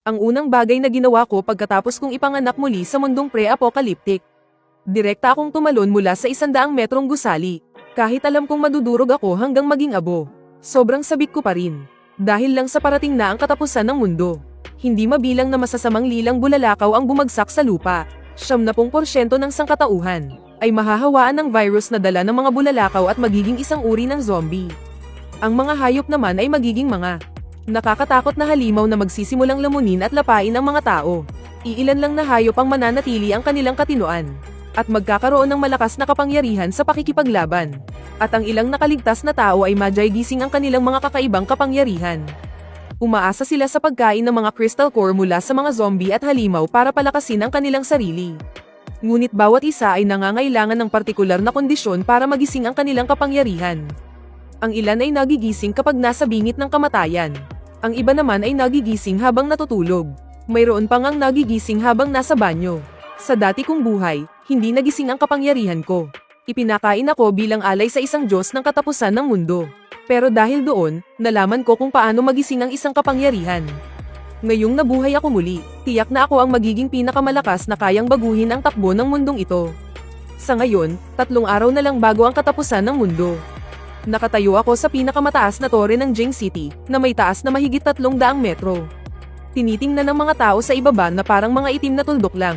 Ang unang bagay na ginawa ko pagkatapos kong ipanganak muli sa mundong pre-apocalyptic. Direkta akong tumalon mula sa 100 metrong gusali. Kahit alam kong madudurog ako hanggang maging abo. Sobrang sabik ko pa rin. Dahil lang sa parating na ang katapusan ng mundo. Hindi mabilang na masasamang lilang bulalakaw ang bumagsak sa lupa. 70% ng sangkatauhan ay mahahawaan ng virus na dala ng mga bulalakaw at magiging isang uri ng zombie. Ang mga hayop naman ay magiging mga nakakatakot na halimaw na magsisimulang lamunin at lapain ang mga tao. Iilan lang na hayop ang mananatili ang kanilang katinoan. At magkakaroon ng malakas na kapangyarihan sa pakikipaglaban. At ang ilang nakaligtas na tao ay madyagising ang kanilang mga kakaibang kapangyarihan. Umaasa sila sa pagkain ng mga crystal core mula sa mga zombie at halimaw para palakasin ang kanilang sarili. Ngunit bawat isa ay nangangailangan ng partikular na kondisyon para magising ang kanilang kapangyarihan. Ang ilan ay nagigising kapag nasa bingit ng kamatayan. Ang iba naman ay nagigising habang natutulog. Mayroon pang ang nagigising habang nasa banyo. Sa dati kong buhay, hindi nagising ang kapangyarihan ko. Ipinakain ako bilang alay sa isang Diyos ng katapusan ng mundo. Pero dahil doon, nalaman ko kung paano magising ang isang kapangyarihan. Ngayong nabuhay ako muli, tiyak na ako ang magiging pinakamalakas na kayang baguhin ang takbo ng mundong ito. Sa ngayon, 3 araw na lang bago ang katapusan ng mundo. Nakatayo ako sa pinakamataas na tore ng Jing City, na may taas na mahigit 300 metro. Tinitingnan ng mga tao sa ibaba na parang mga itim na tuldok lang.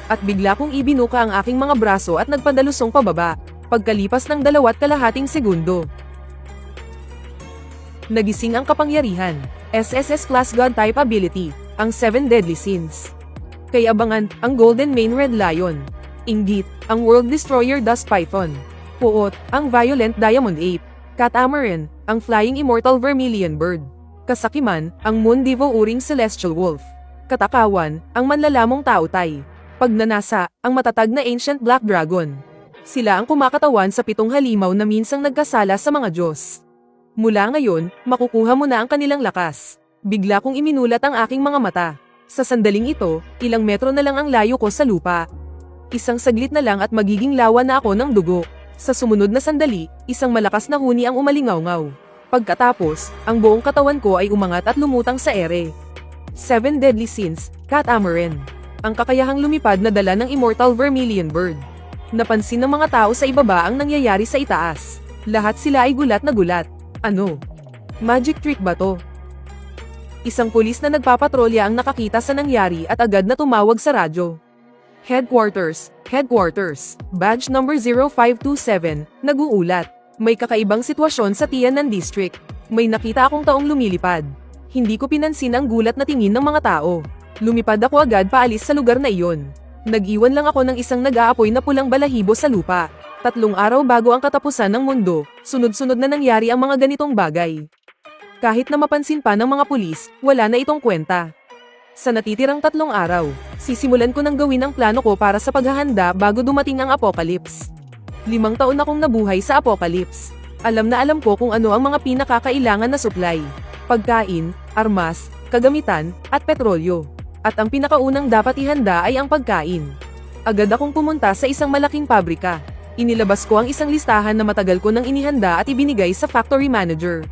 At bigla kong ibinuka ang aking mga braso at nagpadalusong pababa, pagkalipas ng 2.5 segundo. Nagising ang kapangyarihan, SSS Class God Type Ability, ang 7 Deadly Sins. Kay abangan, ang Golden Mane Red Lion. Inggit, ang World Destroyer Dust Python. Puot, ang Violent Diamond Ape. Catamaran, ang Flying Immortal Vermilion Bird. Kasakiman, ang Moon Divo Uring Celestial Wolf. Katakawan, ang Manlalamong Tautay. Pagnanasa, ang matatag na Ancient Black Dragon. Sila ang kumakatawan sa 7 halimaw na minsang nagkasala sa mga Diyos. Mula ngayon, makukuha mo na ang kanilang lakas. Bigla kong iminulat ang aking mga mata. Sa sandaling ito, ilang metro na lang ang layo ko sa lupa. Isang saglit na lang at magiging lawa na ako ng dugo. Sa sumunod na sandali, isang malakas na huni ang umalingaw-ngaw. Pagkatapos, ang buong katawan ko ay umangat at lumutang sa ere. 7 Deadly Sins, Catamaran. Ang kakayahang lumipad na dala ng Immortal Vermilion Bird. Napansin ng mga tao sa ibaba ang nangyayari sa itaas. Lahat sila ay gulat na gulat. Ano? Magic trick ba to? Isang pulis na nagpapatrolya ang nakakita sa nangyari at agad na tumawag sa radyo. Headquarters, badge number 0527, nag-uulat. May kakaibang sitwasyon sa Tianan District. May nakita akong taong lumilipad. Hindi ko pinansin ang gulat na tingin ng mga tao. Lumipad ako agad paalis sa lugar na iyon. Nag-iwan lang ako ng isang nag-aapoy na pulang balahibo sa lupa. 3 araw bago ang katapusan ng mundo, sunod-sunod na nangyari ang mga ganitong bagay. Kahit na mapansin pa ng mga pulis, wala na itong kwenta. Sa natitirang 3 araw, sisimulan ko nang gawin ang plano ko para sa paghahanda bago dumating ang apocalypse. 5 taon akong nabuhay sa apocalypse. Alam na alam ko kung ano ang mga pinakakailangan na supply. Pagkain, armas, kagamitan, at petrolyo. At ang pinakaunang dapat ihanda ay ang pagkain. Agad akong pumunta sa isang malaking pabrika. Inilabas ko ang isang listahan na matagal ko nang inihanda at ibinigay sa factory manager.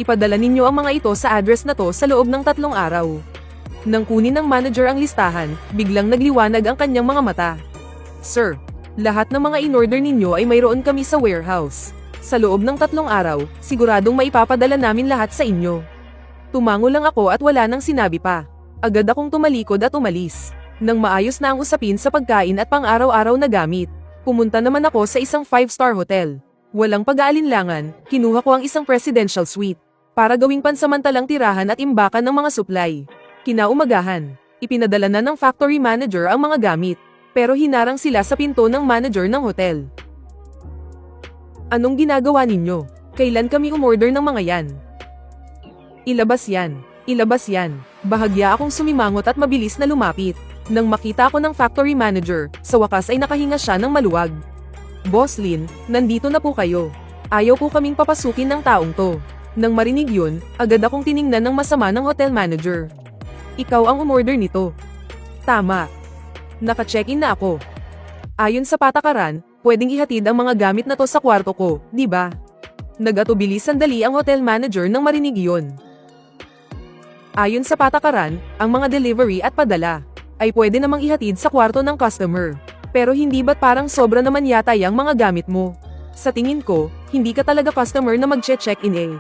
Ipadala ninyo ang mga ito sa address na to sa loob ng 3 araw. Nang kunin ng manager ang listahan, biglang nagliwanag ang kanyang mga mata. Sir, lahat ng mga in-order ninyo ay mayroon kami sa warehouse. Sa loob ng 3 araw, siguradong maipapadala namin lahat sa inyo. Tumango lang ako at wala nang sinabi pa. Agad akong tumalikod at umalis. Nang maayos na ang usapin sa pagkain at pang-araw-araw na gamit, pumunta naman ako sa isang 5-star hotel. Walang pag-aalinlangan, kinuha ko ang isang presidential suite para gawing pansamantalang tirahan at imbakan ng mga supply. Kinaumagahan, ipinadala na ng factory manager ang mga gamit, pero hinarang sila sa pinto ng manager ng hotel. Anong ginagawa ninyo? Kailan kami umorder ng mga yan? Ilabas yan. Ilabas yan. Bahagya akong sumimangot at mabilis na lumapit. Nang makita ko ng factory manager, sa wakas ay nakahinga siya ng maluwag. Boss Lin, nandito na po kayo. Ayaw ko kaming papasukin ng taong to. Nang marinig yun, agad akong tiningnan ng masama ng hotel manager. Ikaw ang umorder nito. Tama. Naka-check-in na ako. Ayon sa patakaran, pwedeng ihatid ang mga gamit na to sa kwarto ko, di ba? Nag-atubili sandali ang hotel manager nang marinig yun. Ayon sa patakaran, ang mga delivery at padala ay pwede namang ihatid sa kwarto ng customer. Pero hindi ba't parang sobra naman yata yung mga gamit mo? Sa tingin ko, hindi ka talaga customer na mag-check-in eh.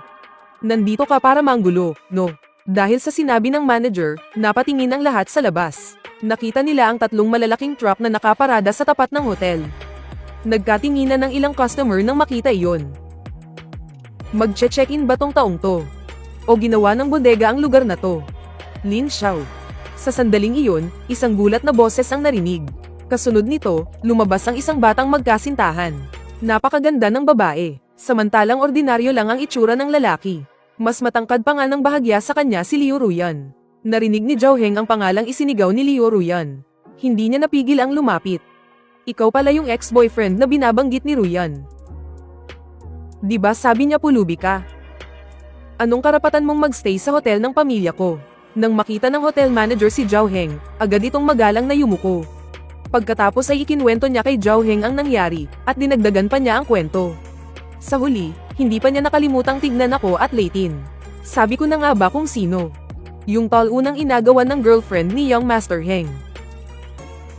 Nandito ka para manggulo, no? Dahil sa sinabi ng manager, napatingin ang lahat sa labas. Nakita nila ang 3 malalaking truck na nakaparada sa tapat ng hotel. Nagkatinginan ng ilang customer nang makita iyon. Mag-check-in ba tong taong to? O ginawa ng bodega ang lugar na to? Lin Xiao. Sa sandaling iyon, isang gulat na boses ang narinig. Kasunod nito, lumabas ang isang batang magkasintahan. Napakaganda ng babae, samantalang ordinaryo lang ang itsura ng lalaki. Mas matangkad pa nga ng bahagya sa kanya si Liu Ruyan. Narinig ni Zhao Heng ang pangalang isinigaw ni Liu Ruyan. Hindi niya napigil ang lumapit. Ikaw pala yung ex-boyfriend na binabanggit ni Ruyan. Diba sabi niya pulubi ka? Anong karapatan mong magstay sa hotel ng pamilya ko? Nang makita ng hotel manager si Zhao Heng, agad itong magalang na yumuko. Pagkatapos ay ikinwento niya kay Zhao Heng ang nangyari, at dinagdagan pa niya ang kwento. Sa huli, hindi pa niya nakalimutang tignan ako at Leitin. Sabi ko na nga ba kung sino? Yung tall unang inagawan ng girlfriend ni Young Master Heng.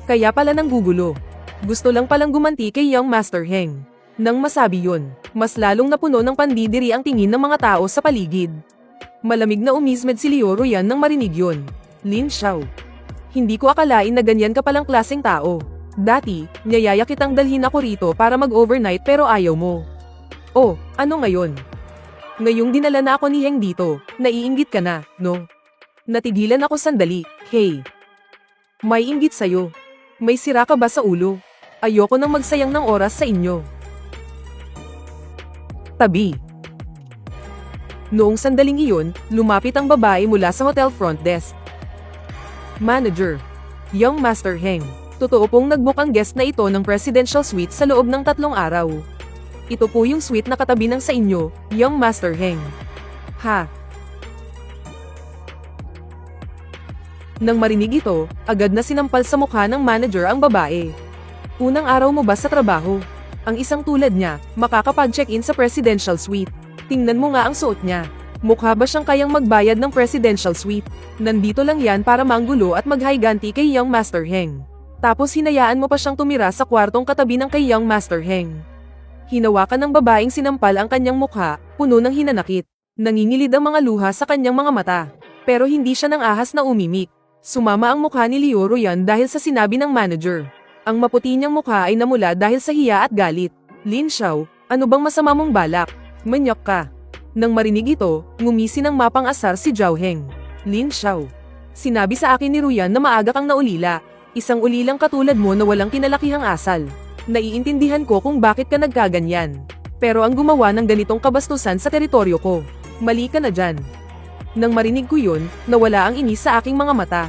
Kaya pala nang gugulo. Gusto lang palang gumanti kay Young Master Heng. Nang masabi yun, mas lalong napuno ng pandidiri ang tingin ng mga tao sa paligid. Malamig na umismed si Liu Ruyan nang marinig yun. Lin Xiao. Hindi ko akalain na ganyan ka palang klaseng tao. Dati, niyaya kitang dalhin ako rito para mag-overnight pero ayaw mo. Oh, ano ngayon? Ngayong dinala na ako ni Heng dito, naiinggit ka na, no? Natigilan ako sandali. Hey! May inggit sa'yo. May sira ka ba sa ulo? Ayoko nang magsayang ng oras sa inyo. Tabi. Noong sandaling iyon, lumapit ang babae mula sa hotel front desk. Manager. Young Master Heng. Totoo pong nag-book ang guest na ito ng presidential suite sa loob ng 3 araw. Ito po yung suite na katabi ng sa inyo, Young Master Heng. Ha? Nang marinig ito, agad na sinampal sa mukha ng manager ang babae. Unang araw mo ba sa trabaho? Ang isang tulad niya, makakapag-check-in sa presidential suite. Tingnan mo nga ang suot niya. Mukha ba siyang kayang magbayad ng presidential suite? Nandito lang yan para manggulo at maghiganti kay Young Master Heng. Tapos hinayaan mo pa siyang tumira sa kwartong katabi ng kay Young Master Heng. Hinawakan ng babaeng sinampal ang kanyang mukha, puno ng hinanakit. Nangingilid ang mga luha sa kanyang mga mata. Pero hindi siya nang ahas na umimik. Sumama ang mukha ni Liu Ruyan dahil sa sinabi ng manager. Ang maputi niyang mukha ay namula dahil sa hiya at galit. Lin Xiao, ano bang masama mong balak? Manyok ka. Nang marinig ito, ngumisi ng mapang-asar si Zhao Heng. Lin Xiao. Sinabi sa akin ni Ruyan na maaga kang naulila. Isang ulilang katulad mo na walang kinalakihang asal. Naiintindihan ko kung bakit ka nagkaganyan. Pero ang gumawa ng ganitong kabastusan sa teritoryo ko. Mali ka na dyan. Nang marinig ko yun, nawala ang inis sa aking mga mata.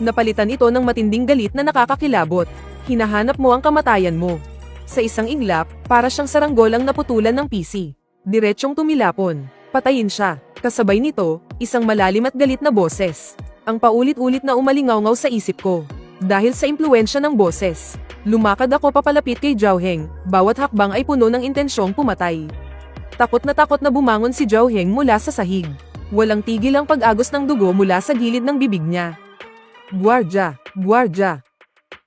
Napalitan ito ng matinding galit na nakakakilabot. Hinahanap mo ang kamatayan mo. Sa isang iglap, para siyang saranggolang naputulan ng PC. Diretsyong tumilapon. Patayin siya. Kasabay nito, isang malalim at galit na boses. Ang paulit-ulit na umalingaw-ngaw sa isip ko. Dahil sa impluwensya ng boses, lumakad ako papalapit kay Zhao Heng. Bawat hakbang ay puno ng intensyong pumatay. Takot na bumangon si Zhao Heng mula sa sahig. Walang tigil ang pag-agos ng dugo mula sa gilid ng bibig niya. Guardia! Guardia!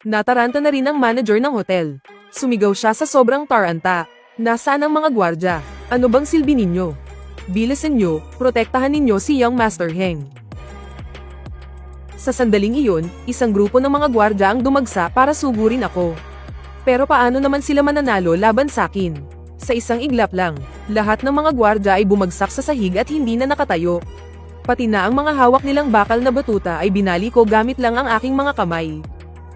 Nataranta na rin ang manager ng hotel. Sumigaw siya sa sobrang taranta. Nasaan ang mga guardia? Ano bang silbi ninyo? Bilisan nyo, protektahan ninyo si Young Master Heng. Sa sandaling iyon, isang grupo ng mga guardia ang dumagsa para sugurin ako. Pero paano naman sila mananalo laban sa akin? Sa isang iglap lang, lahat ng mga guardia ay bumagsak sa sahig at hindi na nakatayo. Pati na ang mga hawak nilang bakal na batuta ay binali ko gamit lang ang aking mga kamay.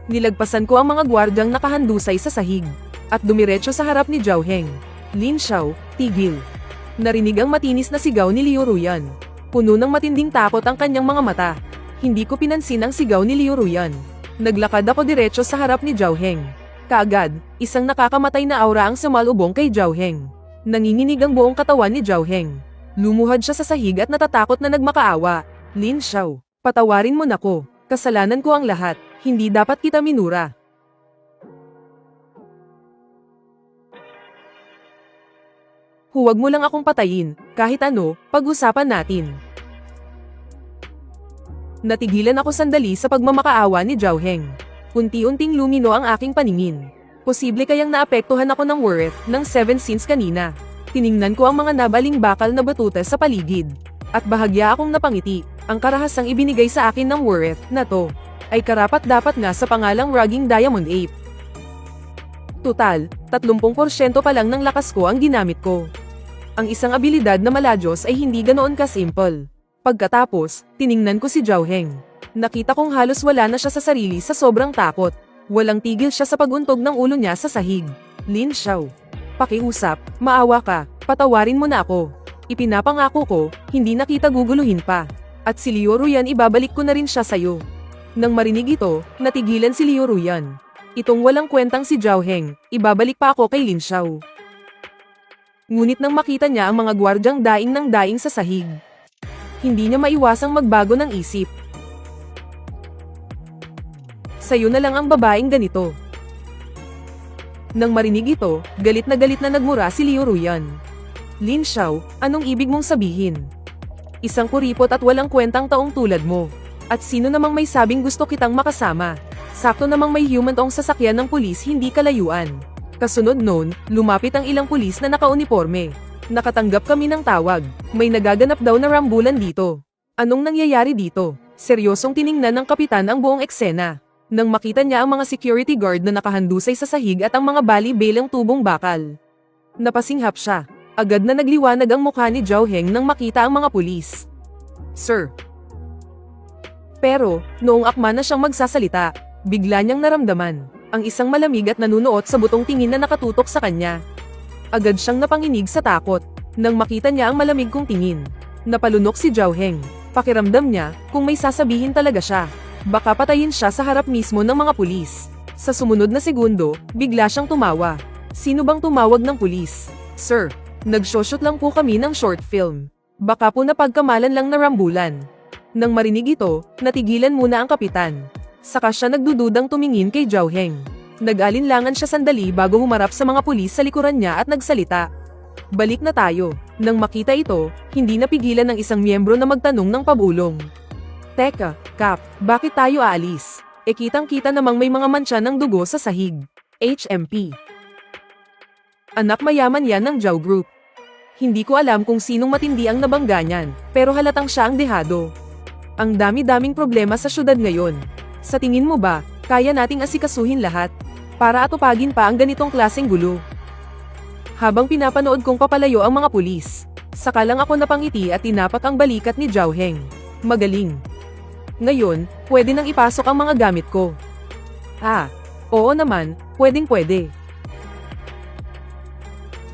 Nilagpasan ko ang mga guardyang nakahandusay sa sahig, at dumiretso sa harap ni Zhao Heng. Lin Xiao, tigil. Narinig ang matinis na sigaw ni Liu Ruyan. Puno ng matinding takot ang kanyang mga mata. Hindi ko pinansin ang sigaw ni Liu Ruyan. Naglakad ako diretso sa harap ni Zhao Heng. Kaagad, isang nakakamatay na aura ang sumalubong kay Zhao Heng. Nanginginig ang buong katawan ni Zhao Heng. Lumuhad siya sa sahig at natatakot na nagmakaawa. Lin Xiao, patawarin mo na ko. Kasalanan ko ang lahat. Hindi dapat kita minura. Huwag mo lang akong patayin, kahit ano, pag-usapan natin. Natigilan ako sandali sa pagmamakaawa ni Zhao Heng. Unti-unting lumino ang aking paningin. Posible kayang naapektuhan ako ng worth ng 7 sins kanina. Tiningnan ko ang mga nabaling bakal na batuta sa paligid. At bahagya akong napangiti. Ang karahasang ibinigay sa akin ng worth na to ay karapat-dapat nga sa pangalang Rugging Diamond Ape. Tutal, 30% pa lang ng lakas ko ang ginamit ko. Ang isang abilidad na maladyos ay hindi ganoon ka-simple. Pagkatapos, tiningnan ko si Zhao Heng. Nakita kong halos wala na siya sa sarili sa sobrang takot. Walang tigil siya sa paguntog ng ulo niya sa sahig. Lin Xiao. Pakiusap, maawa ka, patawarin mo na ako. Ipinapangako ko, hindi na kita guguluhin pa. At si Liu Ruyan ibabalik ko na rin siya sayo. Nang marinig ito, natigilan si Liu Ruyan. Itong walang kwentang si Zhao Heng, ibabalik pa ako kay Lin Xiao. Ngunit nang makita niya ang mga gwardyang daing ng daing sa sahig, hindi niya maiwasang magbago ng isip. Sayo na lang ang babaeng ganito. Nang marinig ito, galit na nagmura si Liu Ruyan. Lin Xiao, anong ibig mong sabihin? Isang kuripot at walang kwentang taong tulad mo. At sino namang may sabing gusto kitang makasama? Sakto namang may human tong sasakyan ng pulis hindi kalayuan. Kasunod noon, lumapit ang ilang pulis na nakauniforme. Nakatanggap kami ng tawag. May nagaganap daw na rambulan dito. Anong nangyayari dito? Seryosong tiningnan ng kapitan ang buong eksena. Nang makita niya ang mga security guard na nakahandusay sa sahig at ang mga bali-belang tubong bakal. Napasinghap siya. Agad na nagliwanag ang mukha ni Zhao Heng nang makita ang mga pulis. Sir. Pero, noong akma na siyang magsasalita, bigla niyang naramdaman ang isang malamig at nanunuot sa butong tingin na nakatutok sa kanya. Agad siyang napanginig sa takot. Nang makita niya ang malamig kong tingin, napalunok si Zhao Heng. Pakiramdam niya, kung may sasabihin talaga siya, baka patayin siya sa harap mismo ng mga pulis. Sa sumunod na segundo, bigla siyang tumawa. Sino bang tumawag ng pulis? Sir. Nag-shoot lang po kami ng short film. Baka po napagkamalan lang na rambulan. Nang marinig ito, natigilan muna ang kapitan. Saka siya nagdududang tumingin kay Zhao Heng. Nag-alinlangan siya sandali bago humarap sa mga pulis sa likuran niya at nagsalita. Balik na tayo. Nang makita ito, hindi napigilan ng isang miyembro na magtanong ng pabulong. Teka, Kap, bakit tayo aalis? Kitang-kita namang may mga mantsa ng dugo sa sahig. HMP. Anak mayaman yan ng Zhao Group. Hindi ko alam kung sinong matindi ang nabangga niyan, pero halatang siya ang dehado. Ang dami-daming problema sa syudad ngayon. Sa tingin mo ba, kaya nating asikasuhin lahat? Para atupagin pa ang ganitong klaseng gulo. Habang pinapanood kong papalayo ang mga pulis, saka lang ako napangiti at tinapak ang balikat ni Zhao Heng. Magaling. Ngayon, pwede nang ipasok ang mga gamit ko. Oo naman, pwedeng-pwede.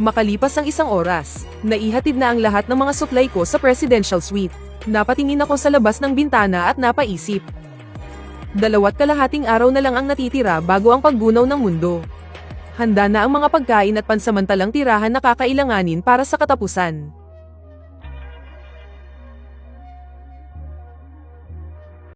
Makalipas ang isang oras, naihatid na ang lahat ng mga supply ko sa presidential suite. Napatingin ako sa labas ng bintana at napaisip. 2.5 araw na lang ang natitira bago ang paggunaw ng mundo. Handa na ang mga pagkain at pansamantalang tirahan na kakailanganin para sa katapusan.